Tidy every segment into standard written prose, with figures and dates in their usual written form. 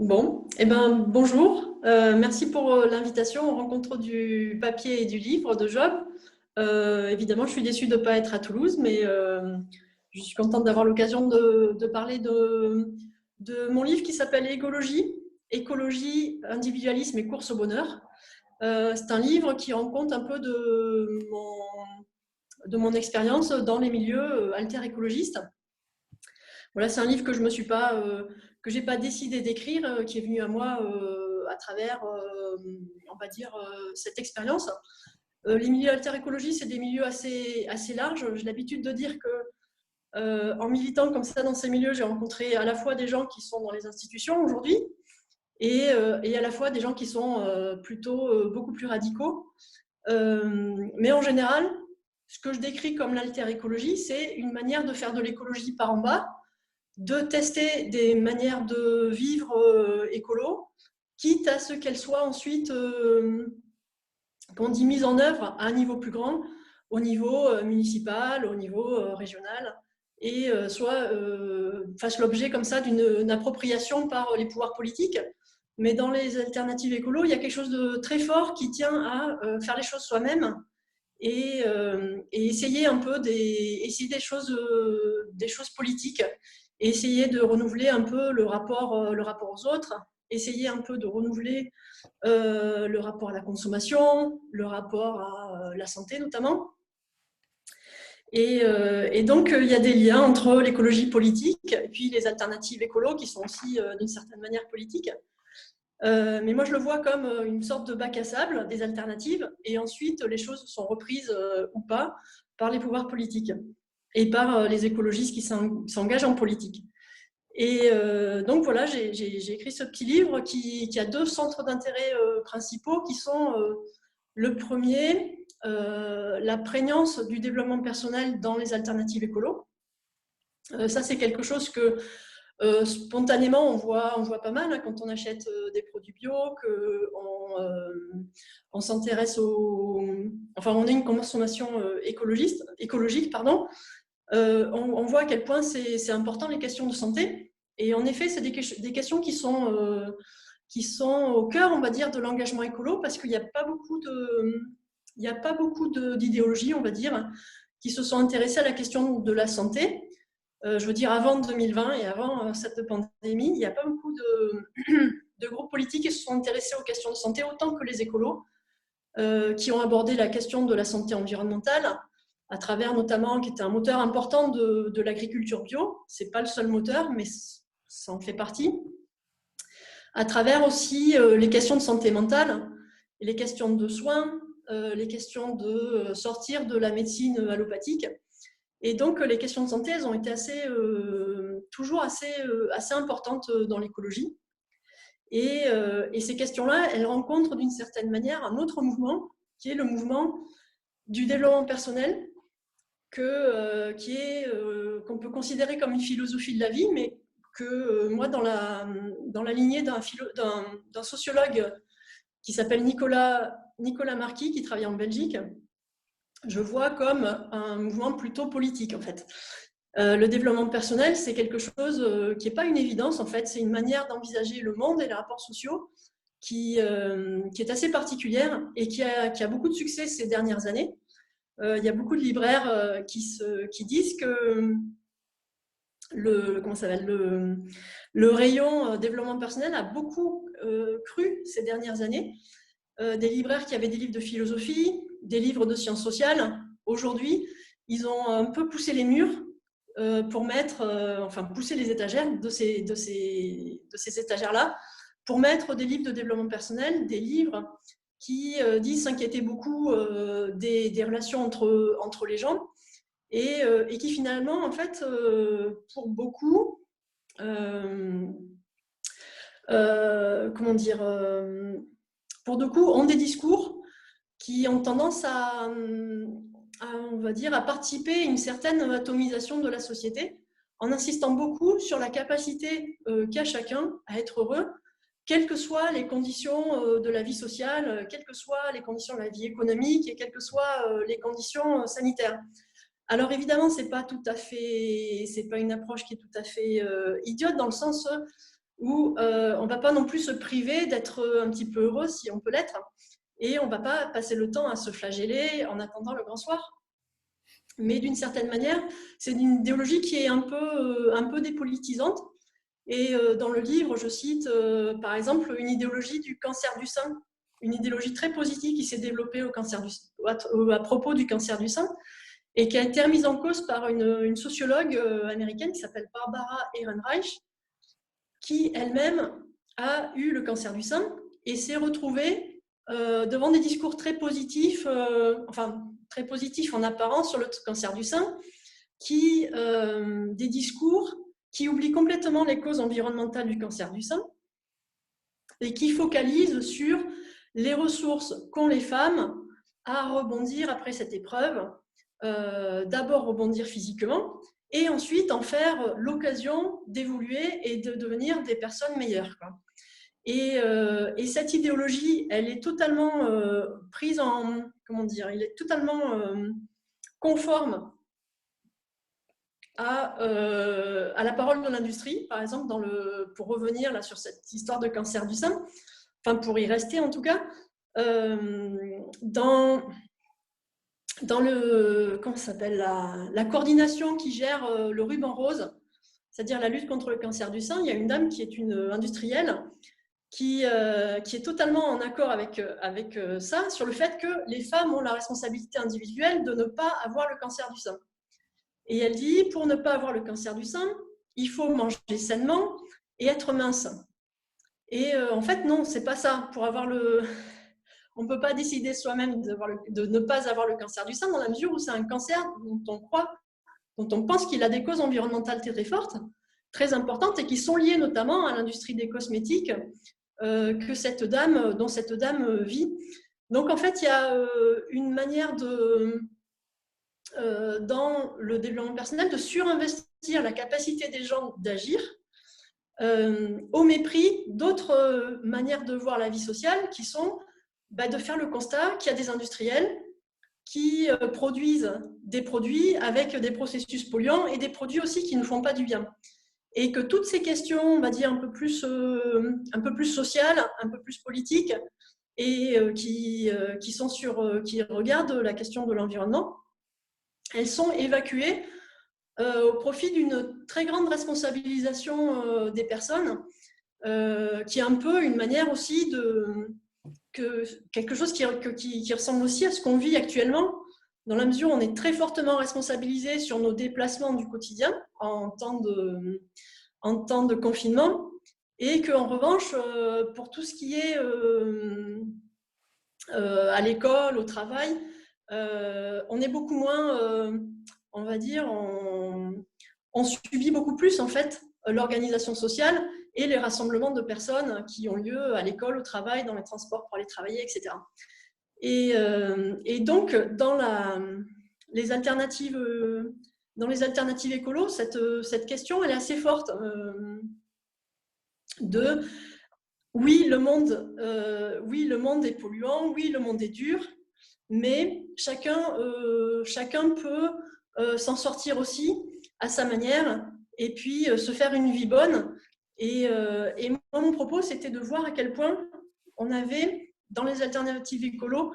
Bon, eh ben, bonjour. Merci pour l'invitation aux rencontres du papier et du livre de Job. Évidemment, je suis déçue de ne pas être à Toulouse, mais je suis contente d'avoir l'occasion de parler de mon livre qui s'appelle Écologie, individualisme et course au bonheur. C'est un livre qui rend compte un peu de mon expérience dans les milieux alter-écologistes. Voilà, c'est un livre que je me suis pas, que j'ai pas décidé d'écrire, qui est venu à moi à travers, on va dire, cette expérience. Les milieux alter-écologie, c'est des milieux assez larges. J'ai l'habitude de dire que en militant comme ça dans ces milieux, j'ai rencontré à la fois des gens qui sont dans les institutions aujourd'hui et à la fois des gens qui sont plutôt beaucoup plus radicaux. Mais en général, ce que je décris comme l'alter-écologie, c'est une manière de faire de l'écologie par en bas, de tester des manières de vivre écolo, quitte à ce qu'elles soient ensuite, qu'on dit mises en œuvre à un niveau plus grand, au niveau municipal, au niveau régional, et soit fasse l'objet comme ça d'une appropriation par les pouvoirs politiques. Mais dans les alternatives écolo, il y a quelque chose de très fort qui tient à faire les choses soi-même et essayer un peu essayer des choses politiques, et essayer de renouveler un peu le rapport aux autres, essayer un peu de renouveler le rapport à la consommation, le rapport à la santé notamment. Et donc, il y a des liens entre l'écologie politique et puis les alternatives écolo qui sont aussi d'une certaine manière politiques. Mais moi, je le vois comme une sorte de bac à sable, des alternatives, et ensuite, les choses sont reprises ou pas par les pouvoirs politiques et par les écologistes qui s'engagent en politique. Et donc voilà, j'ai écrit ce petit livre qui a deux centres d'intérêt principaux qui sont le premier, la prégnance du développement personnel dans les alternatives écolo. Ça, c'est quelque chose que spontanément, on voit pas mal hein, quand on achète des produits bio, on s'intéresse enfin, on a une consommation écologique, pardon. On voit à quel point c'est important les questions de santé. Et en effet, c'est des questions qui sont au cœur, on va dire, de l'engagement écolo, parce qu'il n'y a pas beaucoup d'idéologies, on va dire, qui se sont intéressées à la question de la santé. Je veux dire, avant 2020 et avant cette pandémie, il n'y a pas beaucoup de groupes politiques qui se sont intéressés aux questions de santé, autant que les écolos, qui ont abordé la question de la santé environnementale, à travers notamment, qui était un moteur important de l'agriculture bio. Ce n'est pas le seul moteur, mais ça en fait partie. À travers aussi les questions de santé mentale, les questions de soins, les questions de sortir de la médecine allopathique. Et donc, les questions de santé, elles ont été toujours assez importantes dans l'écologie. Et ces questions-là, elles rencontrent d'une certaine manière un autre mouvement, qui est le mouvement du développement personnel, qu'on peut considérer comme une philosophie de la vie, mais que moi, dans la lignée d'un sociologue qui s'appelle Nicolas Marquis, qui travaille en Belgique, je vois comme un mouvement plutôt politique, en fait. Le développement personnel, c'est quelque chose qui n'est pas une évidence, en fait. C'est une manière d'envisager le monde et les rapports sociaux qui est assez particulière et qui a beaucoup de succès ces dernières années. Il y a beaucoup de libraires qui disent que le rayon développement personnel a beaucoup cru ces dernières années. Des libraires qui avaient des livres de philosophie, des livres de sciences sociales, aujourd'hui, ils ont un peu poussé les murs pour pousser les étagères de ces étagères-là, pour mettre des livres de développement personnel, des livres qui disent s'inquiéter beaucoup des relations entre les gens, et qui finalement, en fait, pour beaucoup, pour beaucoup, ont des discours qui ont tendance on va dire, à participer à une certaine atomisation de la société, en insistant beaucoup sur la capacité qu'a chacun à être heureux, quelles que soient les conditions de la vie sociale, quelles que soient les conditions de la vie économique et quelles que soient les conditions sanitaires. Alors évidemment, c'est pas une approche qui est tout à fait idiote, dans le sens où on ne va pas non plus se priver d'être un petit peu heureux si on peut l'être, et on ne va pas passer le temps à se flageller en attendant le grand soir. Mais d'une certaine manière, c'est une idéologie qui est un peu dépolitisante. Et dans le livre, je cite par exemple une idéologie du cancer du sein, une idéologie très positive qui s'est développée à propos du cancer du sein et qui a été remise en cause par une sociologue américaine qui s'appelle Barbara Ehrenreich, qui elle-même a eu le cancer du sein et s'est retrouvée devant des discours très positifs, très positifs en apparence sur le cancer du sein, des discours qui oublient complètement les causes environnementales du cancer du sein et qui focalisent sur les ressources qu'ont les femmes à rebondir après cette épreuve, d'abord rebondir physiquement et ensuite en faire l'occasion d'évoluer et de devenir des personnes meilleures, quoi. Et cette idéologie, elle est totalement prise en, comment dire, elle est totalement conforme à la parole de l'industrie, par exemple, pour revenir là, sur cette histoire de cancer du sein, enfin pour y rester en tout cas, dans comment ça s'appelle, la coordination qui gère le ruban rose, c'est-à-dire la lutte contre le cancer du sein, il y a une dame qui est une industrielle qui est totalement en accord avec ça, sur le fait que les femmes ont la responsabilité individuelle de ne pas avoir le cancer du sein. Et elle dit, pour ne pas avoir le cancer du sein, il faut manger sainement et être mince. Et en fait, non, c'est pas ça. On ne peut pas décider soi-même de ne pas avoir le cancer du sein dans la mesure où c'est un cancer dont on pense qu'il a des causes environnementales très fortes, très importantes et qui sont liées notamment à l'industrie des cosmétiques dont cette dame vit. Donc en fait, il y a une manière dans le développement personnel de surinvestir la capacité des gens d'agir au mépris d'autres manières de voir la vie sociale qui sont de faire le constat qu'il y a des industriels qui produisent des produits avec des processus polluants et des produits aussi qui ne font pas du bien. Et que toutes ces questions, on va dire, un peu plus sociales, un peu plus politiques, et qui regardent la question de l'environnement, elles sont évacuées au profit d'une très grande responsabilisation des personnes, qui est un peu une manière aussi quelque chose qui ressemble aussi à ce qu'on vit actuellement, dans la mesure où on est très fortement responsabilisé sur nos déplacements du quotidien en temps de confinement, et qu'en revanche, pour tout ce qui est à l'école, au travail, on est beaucoup moins, on va dire, on subit beaucoup plus en fait l'organisation sociale et les rassemblements de personnes qui ont lieu à l'école, au travail, dans les transports pour aller travailler, etc. Et donc, dans les alternatives écolo, cette question, elle est assez forte oui, le monde est polluant, oui, le monde est dur, mais chacun peut s'en sortir aussi à sa manière et puis se faire une vie bonne. Et moi, mon propos, c'était de voir à quel point on avait, dans les alternatives écolo,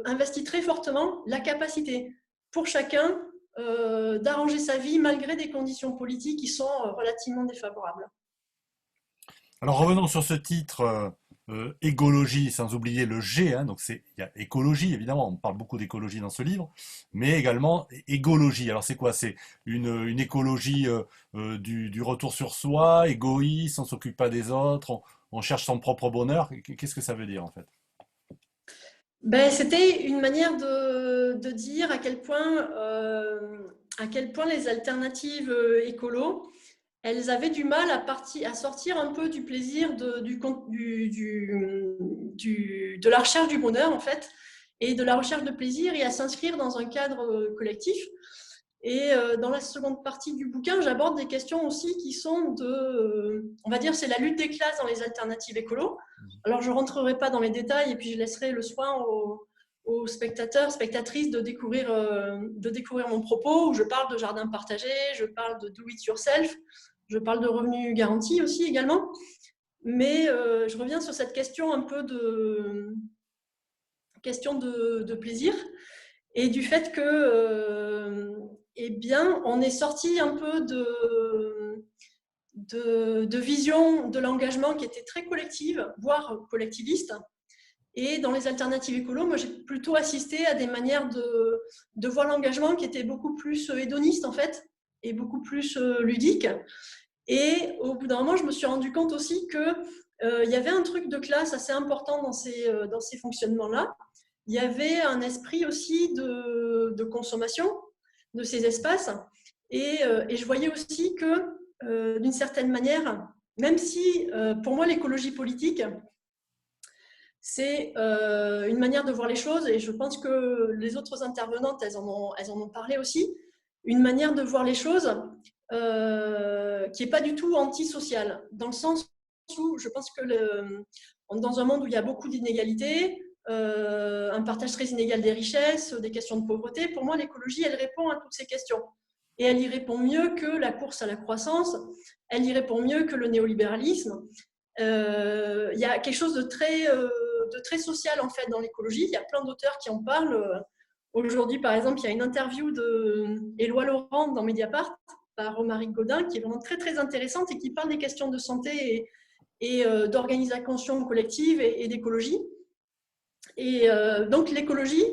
investi très fortement la capacité pour chacun d'arranger sa vie malgré des conditions politiques qui sont relativement défavorables. Alors revenons sur ce titre écologie, sans oublier le G, hein, donc il y a écologie, évidemment, on parle beaucoup d'écologie dans ce livre, mais également égologie. Alors c'est quoi? C'est une écologie du retour sur soi, égoïste, on ne s'occupe pas des autres, on cherche son propre bonheur. Qu'est-ce que ça veut dire en fait? C'était une manière de dire à quel point les alternatives écolo, elles avaient du mal à sortir un peu du plaisir de la recherche du bonheur, en fait, et de la recherche de plaisir, et à s'inscrire dans un cadre collectif. Et dans la seconde partie du bouquin, j'aborde des questions aussi qui sont on va dire, c'est la lutte des classes dans les alternatives écolo. Alors, je ne rentrerai pas dans les détails et puis je laisserai le soin aux spectateurs, spectatrices de découvrir mon propos, où je parle de jardin partagé, je parle de do it yourself, Je parle de revenu garanti aussi également. Mais je reviens sur cette question un peu de plaisir et du fait que, eh bien, on est sorti un peu de vision de l'engagement qui était très collective, voire collectiviste. Et dans les alternatives écolo, moi, j'ai plutôt assisté à des manières de voir l'engagement qui étaient beaucoup plus hédonistes, en fait, et beaucoup plus ludiques. Et au bout d'un moment, je me suis rendu compte aussi qu'il y avait un truc de classe assez important dans ces fonctionnements-là. Il y avait un esprit aussi de consommation de ces espaces. Et je voyais aussi que, d'une certaine manière, même si pour moi l'écologie politique, c'est une manière de voir les choses, et je pense que les autres intervenantes, elles en ont parlé aussi, une manière de voir les choses qui n'est pas du tout antisociale, dans le sens où je pense que on est dans un monde où il y a beaucoup d'inégalités, un partage très inégal des richesses, des questions de pauvreté. Pour moi, l'écologie, elle répond à toutes ces questions. Et elle y répond mieux que la course à la croissance, elle y répond mieux que le néolibéralisme. Il y a quelque chose de très social en fait dans l'écologie. Il y a plein d'auteurs qui en parlent. Aujourd'hui, par exemple, il y a une interview d'Éloi Laurent dans Mediapart par Romaric Gaudin qui est vraiment très très intéressante et qui parle des questions de santé et d'organisation collective et d'écologie. Et donc l'écologie,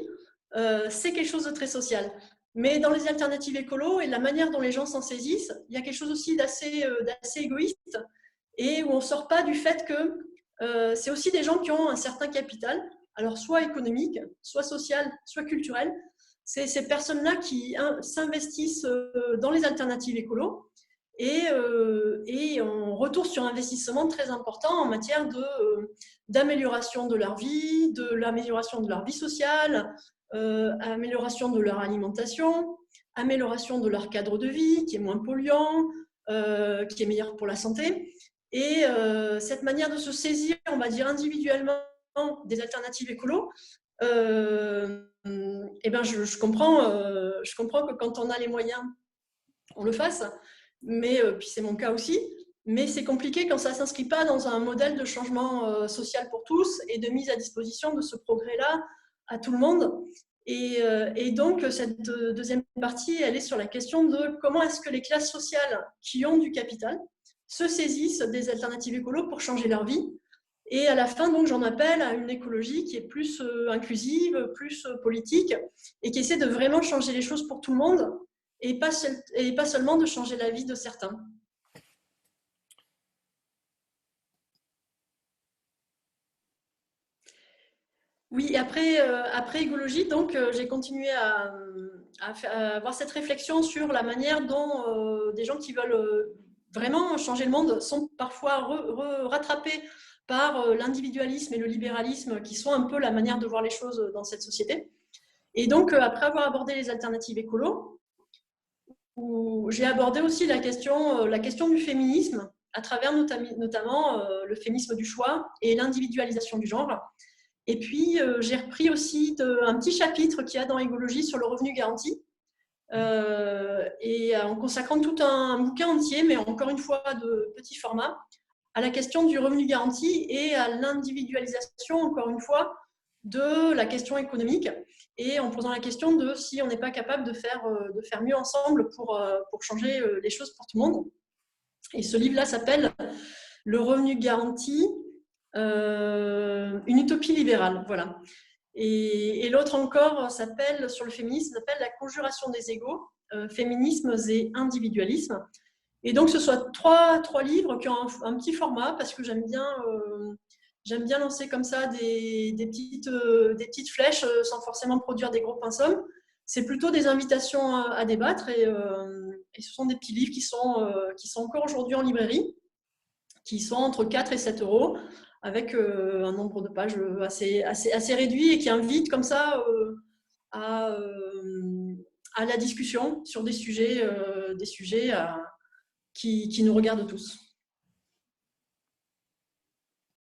c'est quelque chose de très social. Mais dans les alternatives écolo et la manière dont les gens s'en saisissent, il y a quelque chose aussi d'assez égoïste et où on ne sort pas du fait que c'est aussi des gens qui ont un certain capital, alors soit économique, soit social, soit culturel. C'est ces personnes-là qui s'investissent dans les alternatives écolo et on retourne sur un investissement très important en matière d'amélioration de leur vie, de l'amélioration de leur vie sociale, amélioration de leur alimentation, amélioration de leur cadre de vie qui est moins polluant, qui est meilleur pour la santé. Et cette manière de se saisir, on va dire individuellement, des alternatives écolo, eh ben je comprends que quand on a les moyens, on le fasse. Mais puis c'est mon cas aussi. Mais c'est compliqué quand ça ne s'inscrit pas dans un modèle de changement social pour tous et de mise à disposition de ce progrès-là à tout le monde. Et donc, cette deuxième partie, elle est sur la question de comment est-ce que les classes sociales qui ont du capital se saisissent des alternatives écolo pour changer leur vie. Et à la fin, donc, j'en appelle à une écologie qui est plus inclusive, plus politique, et qui essaie de vraiment changer les choses pour tout le monde, et pas seulement de changer la vie de certains. Oui, après écologie, donc j'ai continué à avoir cette réflexion sur la manière dont des gens qui veulent vraiment changer le monde sont parfois rattrapés par l'individualisme et le libéralisme qui sont un peu la manière de voir les choses dans cette société. Et donc, après avoir abordé les alternatives écolo, j'ai abordé aussi la question du féminisme à travers notamment le féminisme du choix et l'individualisation du genre. Et puis, j'ai repris aussi un petit chapitre qu'il y a dans Égologie sur le revenu garanti, et en consacrant tout un bouquin entier, mais encore une fois de petit format, à la question du revenu garanti et à l'individualisation, encore une fois, de la question économique, et en posant la question de si on n'est pas capable de faire mieux ensemble pour changer les choses pour tout le monde. Et ce livre-là s'appelle « Le revenu garanti, une utopie libérale ». Voilà. Et l'autre encore s'appelle, sur le féminisme, s'appelle « La conjuration des égaux, féminismes et individualisme ». Et donc, ce soit trois livres qui ont un petit format, parce que j'aime bien lancer comme ça des petites flèches sans forcément produire des gros pinceaux. C'est plutôt des invitations à débattre, et ce sont des petits livres qui sont encore aujourd'hui en librairie, qui sont entre 4 et 7 euros, avec un nombre de pages assez réduit et qui invitent comme ça à la discussion sur des sujets qui nous regardent tous.